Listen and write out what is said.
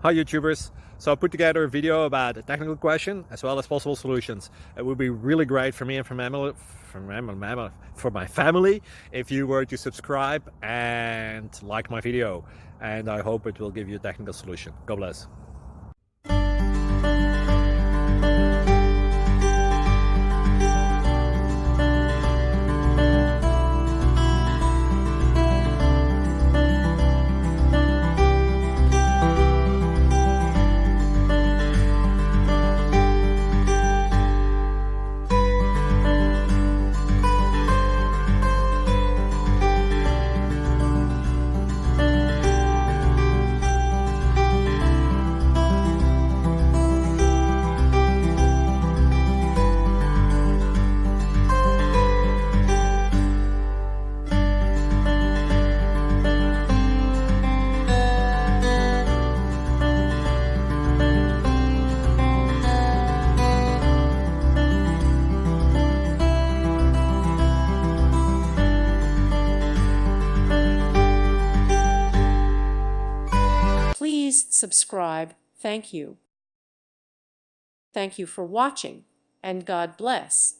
Hi YouTubers! So I put together a video about a technical question as well as possible solutions. It would be really great for me and for my family if you were to subscribe and like my video, and I hope it will give you a technical solution. God bless. Please subscribe. Thank you. Thank you for watching, and God bless.